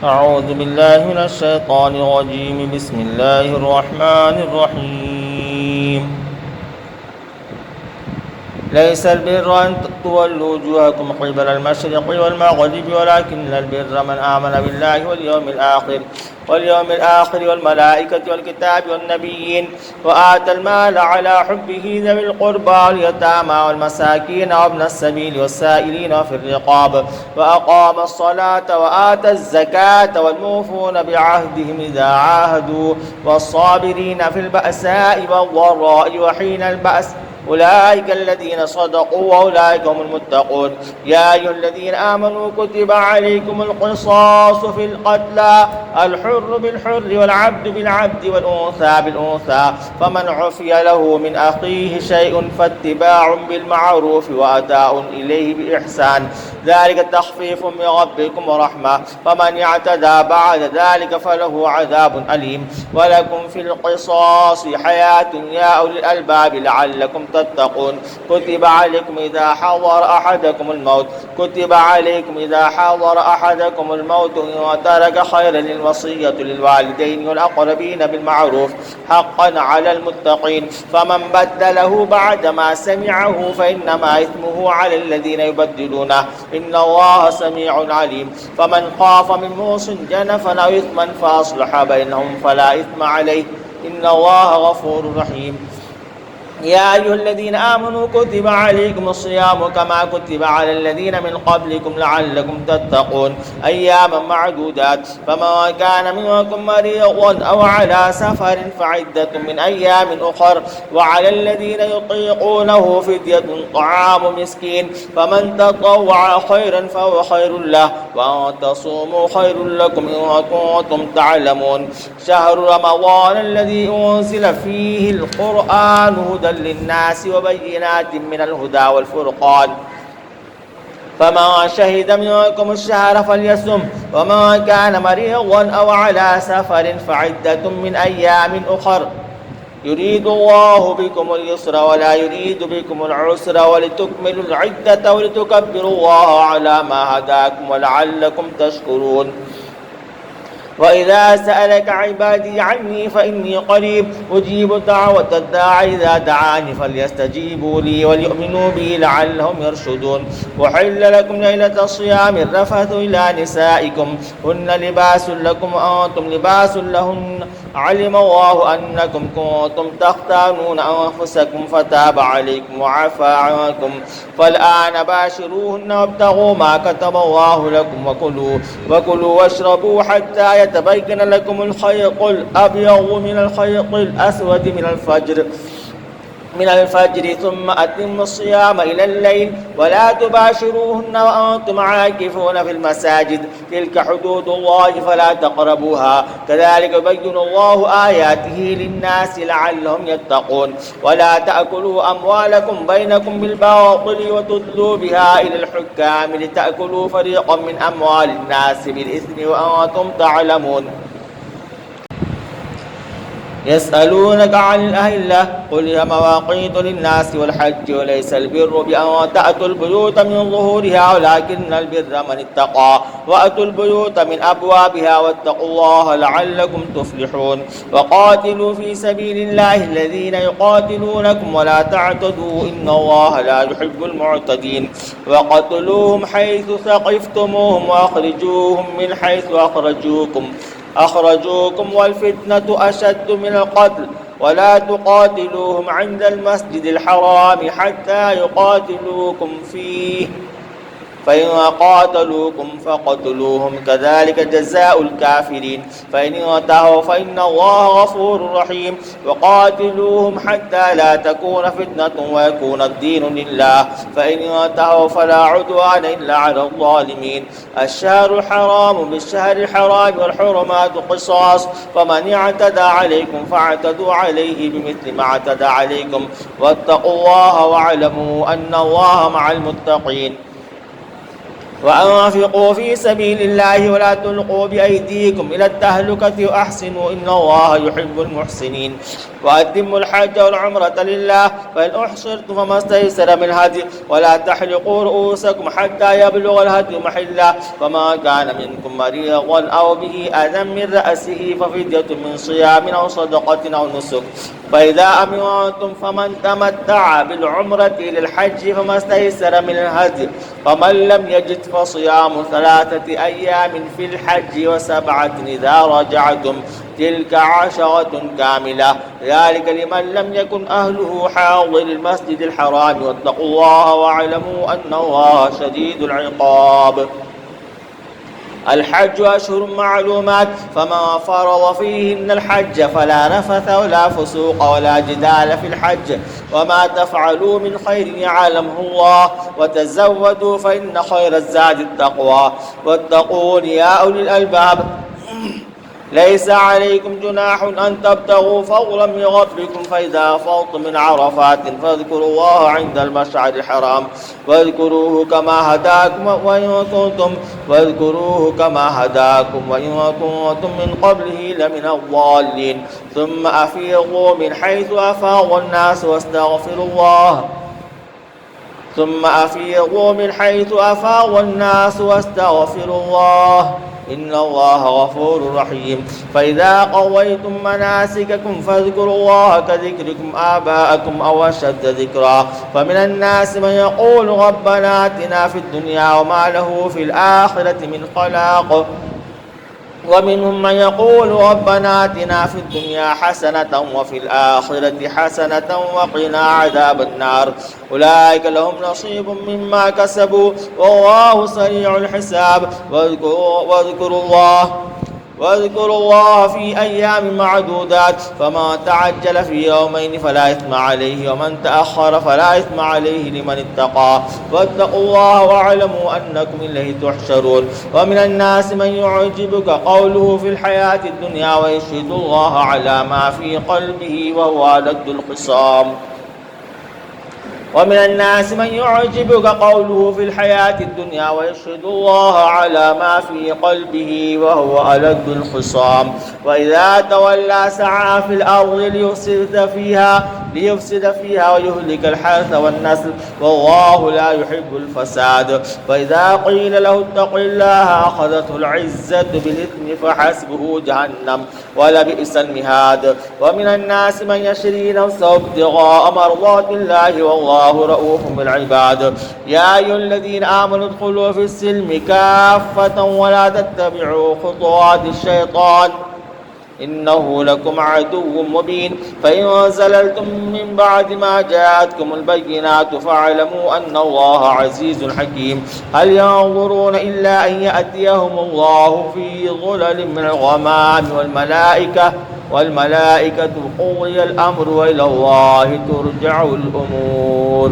أعوذ بالله من الشيطان الرجيم. بسم الله الرحمن الرحيم. ليس البر أن تولوا وجوهكم قبل المشرق والمغرب ولكن البر من آمن بالله واليوم الآخر والملائكة والكتاب والنبيين وآتى المال على حبه ذوي القربى واليتامى والمساكين وابن السبيل والسائلين وفي الرقاب وأقام الصلاة وآتى الزكاة والموفون بعهدهم إذا عاهدوا والصابرين في البأساء والضراء وحين البأس أولئك الذين صدقوا وأولئك هم المتقون. يا أيها الذين آمنوا كتب عليكم القصاص في القتلى الحر بالحر والعبد بالعبد والأنثى بالأنثى فمن عفي له من أخيه شيء فاتباع بالمعروف وأداء إليه بإحسان ذلك تخفيف من ربكم ورحمة فمن اعتدى بعد ذلك فله عذاب أليم. ولكم في القصاص حياة يا أولي الألباب لعلكم تتقون. كتب عليكم إذا حضر أحدكم الموت إن ترك خيرا للوصية للوالدين والأقربين بالمعروف حقا على المتقين فمن بدله بعدما سمعه فإنما إثمه على الذين يبدلونه إن الله سميع عليم. فمن خاف من موص جنفا أو إثما فأصلح بينهم فلا إثم عليه إن الله غفور رحيم. يا أيها الذين آمنوا كتب عليكم الصيام كما كتب على الذين من قبلكم لعلكم تتقون أياما معدودات فمن كان منكم مريضا أو على سفر فعدة من أيام أخر وعلى الذين يطيقونه فدية طعام مسكين فمن تطوع خيرا فهو خير له وأن تصوموا خير لكم إن كنتم تعلمون. شهر رمضان الذي أنزل فيه القرآن هدى للناس وبينات من الهدى والفرقان فمن شهد منكم الشهر فليصم ومن كان مريضا أو على سفر فعدة من أيام أخر يريد الله بكم اليسر ولا يريد بكم العسر ولتكملوا العدة ولتكبروا الله على ما هداكم ولعلكم تشكرون. وإذا سألك عبادي عني فإني قريب أجيب دعوة الداع إذا دعاني فليستجيبوا لي وليؤمنوا بي لعلهم يرشدون. وحل لكم ليلة الصيام الرفث إلى نسائكم هن لباس لكم وأنتم لباس لهن علم الله أنكم كنتم تختانون أنفسكم فتاب عليكم وعفى عنكم فالآن باشروهن وابتغوا ما كتب الله لكم وكلوا واشربوا حتى يتبين لكم الخيط الأبيض من الخيط الأسود من الفجر ثم أتموا الصيام إلى الليل ولا تباشروهن وأنتم عاكفون في المساجد تلك حدود الله فلا تقربوها كذلك يبين الله آياته للناس لعلهم يتقون. ولا تأكلوا أموالكم بينكم بالباطل وتدلوا بها إلى الحكام لتأكلوا فريقا من أموال الناس بالإثم وأنتم تعلمون. يسألونك عن الأهلة قل هي مواقيت للناس والحج وليس البر بأن تأتوا البيوت من ظهورها ولكن البر من اتقى وأتوا البيوت من أبوابها واتقوا الله لعلكم تفلحون. وقاتلوا في سبيل الله الذين يقاتلونكم ولا تعتدوا إن الله لا يحب المعتدين. وقتلوهم حيث ثقفتموهم وأخرجوهم من حيث أخرجوكم والفتنة أشد من القتل ولا تقاتلوهم عند المسجد الحرام حتى يقاتلوكم فيه فإن قاتلوكم فقتلوهم كذلك جزاء الكافرين فإن انتهوا فإن الله غفور رحيم. وقاتلوهم حتى لا تكون فتنة ويكون الدين لله فإن انتهوا فلا عدوان إلا على الظالمين. الشهر الحرام بالشهر الحرام والحرمات قصاص فمن اعتدى عليكم فاعتدوا عليه بمثل ما اعتدى عليكم واتقوا الله واعلموا أن الله مع المتقين. وأنفقوا في سبيل الله ولا تلقوا بأيديكم إلى التهلكة وأحسنوا إن الله يحب المحسنين وأتموا الحج والعمرة لله فإن أحصرتم فما استيسر من الهدي ولا تحلقوا رؤوسكم حتى يبلغ الهدي محله فما كان منكم مريضا أو به أذى من رأسه ففدية من صيام أو صدقة أو نسك فإذا أمنتم فمن تمتع بالعمرة للحج فما استيسر من الهدي فمن لم يجد فصيام 3 أيام في الحج و7 إذا رجعتم تلك 10 كاملة ذلك لمن لم يكن أهله حاضر المسجد الحرام واتقوا الله واعلموا أن الله شديد العقاب. الحج أشهر معلومات فما فرض فيهن الحج فلا رفث ولا فسوق ولا جدال في الحج وما تفعلوا من خير يعلمه الله وتزودوا فإن خير الزاد التقوى واتقون يا أولي الألباب. ليس عليكم جناح أن تبتغوا فضلا من ربكم فإذا أفضتم من عرفات فاذكروا الله عند المشعر الحرام واذكروه كما هداكم وإن كنتم من قبله لمن الضالين ثم أفيضوا من حيث أفاض الناس واستغفروا الله إن الله غفور رحيم. فإذا قضيتم مناسككم فاذكروا الله كذكركم آباءكم أو أشد ذكرا فمن الناس من يقول ربنا آتنا في الدنيا وما له في الآخرة من خلاق ومنهم من يقول ربنا آتنا في الدنيا حسنة وفي الآخرة حسنة وقنا عذاب النار أولئك لهم نصيب مما كسبوا والله سريع الحساب. واذكروا الله في أيام معدودات فما تعجل في يومين فلا إثم عليه ومن تأخر فلا إثم عليه لمن اتقى واتقوا الله واعلموا أنكم إليه تحشرون. ومن الناس من يعجبك قوله في الحياة الدنيا ويشهد الله على ما في قلبه وهو ألد الخصام. ومن الناس من يعجبك قوله في الحياة الدنيا ويشهد الله على ما في قلبه وهو ألد الخصام وإذا تولى سعى في الأرض ليفسد فيها ويهلك الحرث والنسل والله لا يحب الفساد. وإذا قيل له اتق الله أخذته العزة بالإثم فحسبه جهنم ولبئس المهاد. ومن الناس من يشري نفسه ابتغاء مرضات الله والله رؤوف بالعباد. يا أيها الذين آمنوا ادخلوا في السلم كافة ولا تتبعوا خطوات الشيطان إنه لكم عدو مبين. فإن زللتم من بعد ما جاءتكم البينات فاعلموا أن الله عزيز حكيم. هل ينظرون إلا أن يأتيهم الله في ظلل من الغمام والملائكة قضي الأمر وإلى الله ترجع الأمور.